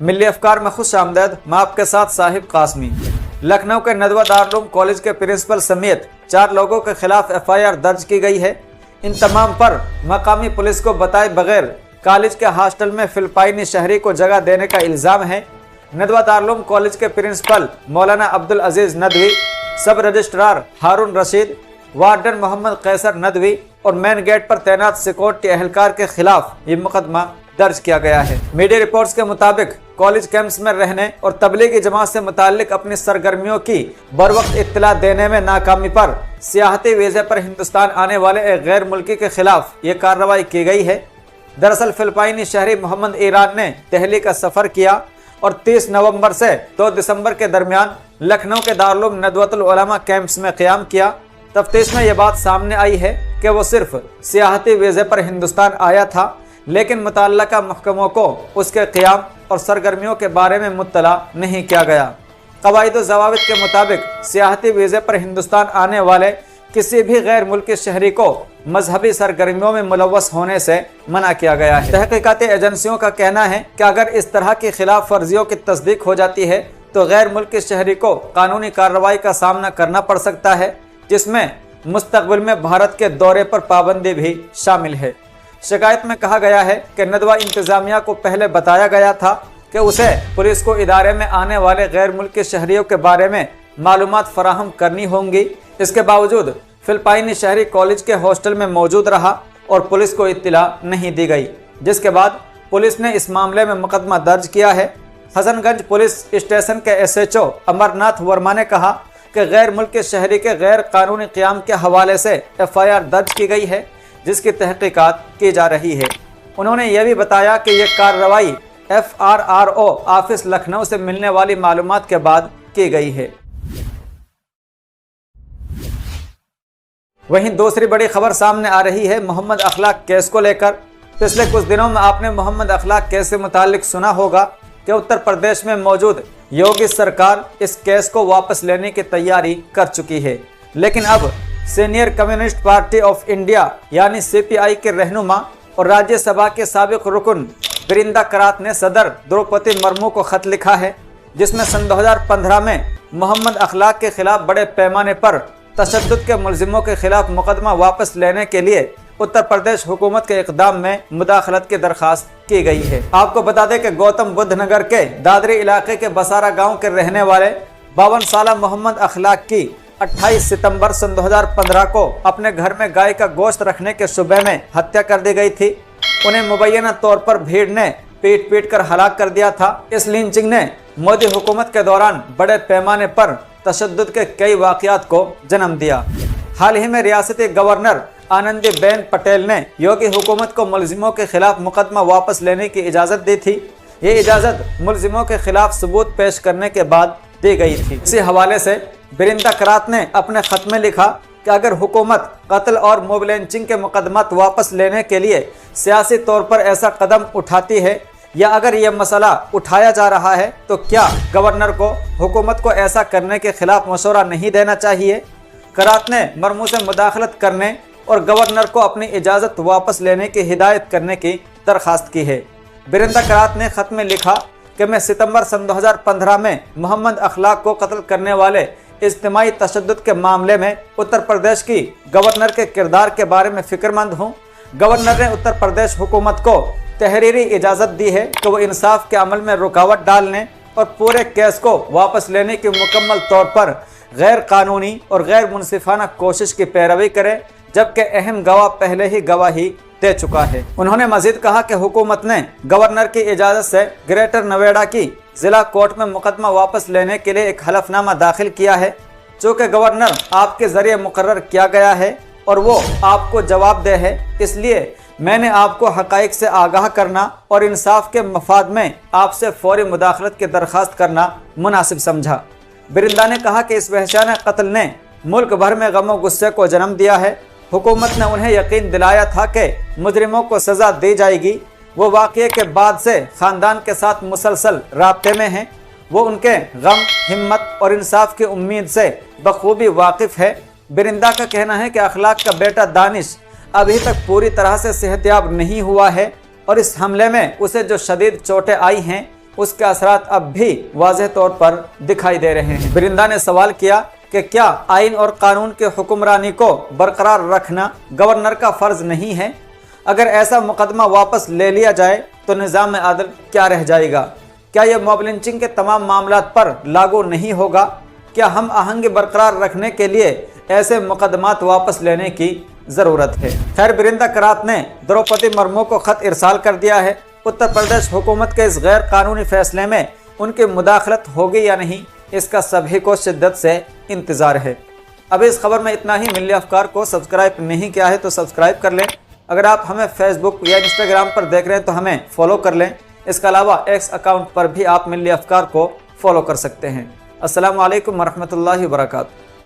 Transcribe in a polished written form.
मिली अफकार में खुश आमदेद, मैं आपके साथ साहिब कासमी। लखनऊ के नदवा दारुल कॉलेज के प्रिंसिपल समेत 4 लोगों के खिलाफ FIR दर्ज की गई है। इन तमाम पर मकामी पुलिस को बताए बगैर कॉलेज के हॉस्टल में फिलिपाइनी शहरी को जगह देने का इल्ज़ाम है। नदवा दारुल कॉलेज के प्रिंसिपल मौलाना अब्दुल अजीज नदवी, सब रजिस्ट्रार हारून रशीद, वार्डन मोहम्मद कैसर नदवी और मेन गेट पर तैनात सिक्योरिटी एहलकार के खिलाफ ये मुकदमा दर्ज किया गया है। मीडिया रिपोर्ट्स के मुताबिक कॉलेज कैंप्स में रहने और तबलीगी जमात से मुताल्लिक अपनी सरगर्मियों की बरवक्त इत्तला देने में नाकामी पर सियाहती वीज़े पर हिंदुस्तान आने वाले एक गैर मुल्की के खिलाफ ये कार्रवाई की गई है। दरअसल फिलिपाइनी शहरी मोहम्मद ईरान ने दिल्ली का सफ़र किया और 30 नवंबर से 2 दिसंबर के दरमियान लखनऊ के दारुल नदवतुल उलमा कैंप्स में क़याम किया। तफ्तीश में ये बात सामने आई है कि वो सिर्फ सियाहती वीज़े पर हिंदुस्तान आया था, लेकिन मुतल्लका महकमों को उसके क़याम और सरगर्मियों के बारे में मुत्तला नहीं किया गया। क़वाइद व ज़वाबित के मुताबिक सियाहती वीज़े पर हिंदुस्तान आने वाले किसी भी गैर मुल्की शहरी को मजहबी सरगर्मियों में मुलव्वस होने से मना किया गया है। तहक़ीक़ाती एजेंसियों का कहना है कि अगर इस तरह की खिलाफ वर्जियों की तस्दीक हो जाती है तो गैर मुल्की शहरी को कानूनी कार्रवाई का सामना करना पड़ सकता है, जिसमें मुस्तक़बिल में भारत के दौरे पर पाबंदी भी शामिल है। शिकायत में कहा गया है कि नदवा इंतज़ामिया को पहले बताया गया था कि उसे पुलिस को इदारे में आने वाले गैर मुल्की शहरियों के बारे में मालूमात फराहम करनी होंगी। इसके बावजूद फिलिपाइनी शहरी कॉलेज के हॉस्टल में मौजूद रहा और पुलिस को इत्तला नहीं दी गई, जिसके बाद पुलिस ने इस मामले में मुकदमा दर्ज किया है। हसनगंज पुलिस स्टेशन के SHO अमरनाथ वर्मा ने कहा कि गैर मुल्की शहरी के गैर कानूनी क़याम के हवाले से FIR दर्ज की गई है, जिसकी तहक़ीक़ात की जा रही है। उन्होंने यह भी बताया कि यह कार्रवाई FRRO ऑफिस लखनऊ से मिलने वाली मालूमात के बाद की गई है। वहीं दूसरी बड़ी खबर सामने आ रही है मोहम्मद अखलाक केस को लेकर। पिछले कुछ दिनों में आपने मोहम्मद अखलाक केस से मुताल्लिक सुना होगा कि उत्तर प्रदेश में मौजूद योगी सरकार इस केस को वापस लेने की तैयारी कर चुकी है, लेकिन अब senior communist party of India यानी CPI के रहनुमा और राज्यसभा के साबिक रुकन बिरिंदा करात ने सदर द्रौपदी मुर्मू को खत लिखा है, जिसमें सन 2015 में मोहम्मद अखलाक के खिलाफ बड़े पैमाने पर तशद्दुद के मुलजिमों के खिलाफ मुकदमा वापस लेने के लिए उत्तर प्रदेश हुकूमत के इक़दाम में मुदाखलत की दरख्वास्त की गई है। आपको बता दें कि गौतम बुद्ध नगर के दादरी इलाके के बसारा गांव के रहने वाले 52 साला मोहम्मद अखलाक की 28 सितंबर सन 2015 को अपने घर में गाय का गोश्त रखने के शुबे में हत्या कर दी गई थी। उन्हें मुबैना तौर पर भीड़ ने पीट कर हलाक कर दिया था। इस लिंचिंग ने मोदी हुकूमत के दौरान बड़े पैमाने पर तशद्दुद के कई वाक़यात को जन्म दिया। हाल ही में रियासती गवर्नर आनंदीबेन पटेल ने योगी हुकूमत को मुलजिमों के खिलाफ मुकदमा वापस लेने की इजाज़त दी थी। ये इजाज़त मुलजिमों के खिलाफ सबूत पेश करने के बाद दी गई थी। इसी हवाले से बिरिंदा करात ने अपने खत में लिखा कि अगर हुकूमत कत्ल और मोब लिंचिंग के मुकदमात वापस लेने के लिए सियासी तौर पर ऐसा कदम उठाती है या अगर यह मसला उठाया जा रहा है तो क्या गवर्नर को हुकूमत को ऐसा करने के खिलाफ मशवरा नहीं देना चाहिए। करात ने मुर्मू से मुदाखलत करने और गवर्नर को अपनी इजाज़त वापस लेने की हिदायत करने की दरख्वास्त की है। बिरिंदा करात ने खत में लिखा कि मैं सितंबर सन 2015 में मोहम्मद अखलाक को कत्ल करने वाले इज्तिमाई तशद्दुद के मामले में उत्तर प्रदेश की गवर्नर के किरदार के बारे में फ़िक्रमंद हूँ। गवर्नर ने उत्तर प्रदेश हुकूमत को तहरीरी इजाज़त दी है कि वो इंसाफ के अमल में रुकावट डालने और पूरे केस को वापस लेने की मुकम्मल तौर पर गैर कानूनी और गैर मुनसिफाना कोशिश की पैरवी करे, जबकि अहम गवाह पहले ही गवाही दे चुका है। उन्होंने मजीद कहा कि हुकूमत ने गवर्नर की इजाज़त से ग्रेटर नोएडा की ज़िला कोर्ट में मुकदमा वापस लेने के लिए एक हलफनामा दाखिल किया है। चूँकि गवर्नर आपके ज़रिए मुकर्रर किया गया है और वो आपको जवाबदेह है, इसलिए मैंने आपको हक़ाइक़ से आगाह करना और इंसाफ के मफाद में आपसे फौरी मुदाखलत की दरख्वास्त करना मुनासिब समझा। बिरिंदा ने कहा कि इस वहशाना कत्ल ने मुल्क भर में गम और गुस्से को जन्म दिया है। हुकूमत ने उन्हें यकीन दिलाया था कि मुजरिमों को सज़ा दी जाएगी। वो वाक़ये के बाद से ख़ानदान के साथ मुसलसल राब्ते में हैं। वो उनके गम, हिम्मत और इंसाफ की उम्मीद से बखूबी वाकिफ़ है। बिरिंदा का कहना है कि अखलाक का बेटा दानिश अभी तक पूरी तरह से सेहतयाब नहीं हुआ है और इस हमले में उसे जो शदीद चोटें आई हैं اس کے اثرات اب بھی واضح طور پر دکھائی دے رہے ہیں۔ برندہ نے سوال کیا کہ کیا آئین اور قانون کے حکمرانی کو برقرار رکھنا گورنر کا فرض نہیں ہے؟ اگر ایسا مقدمہ واپس لے لیا جائے تو نظام عدل کیا رہ جائے گا؟ کیا یہ موب لنچنگ کے تمام معاملات پر لاگو نہیں ہوگا؟ کیا ہم آہنگی برقرار رکھنے کے لیے ایسے مقدمات واپس لینے کی ضرورت ہے؟ خیر، برندہ کرات نے دروپدی مرمو کو خط ارسال کر دیا ہے۔ اتر پردیش حکومت کے اس غیر قانونی فیصلے میں ان کی مداخلت ہوگی یا نہیں، اس کا سبھی کو شدت سے انتظار ہے۔ اب اس خبر میں اتنا ہی۔ ملی افکار کو سبسکرائب نہیں کیا ہے تو سبسکرائب کر لیں۔ اگر آپ ہمیں فیس بک یا انسٹاگرام پر دیکھ رہے ہیں تو ہمیں فالو کر لیں۔ اس کے علاوہ ایکس اکاؤنٹ پر بھی آپ ملی افکار کو فالو کر سکتے ہیں۔ السلام علیکم ورحمۃ اللہ وبرکاتہ۔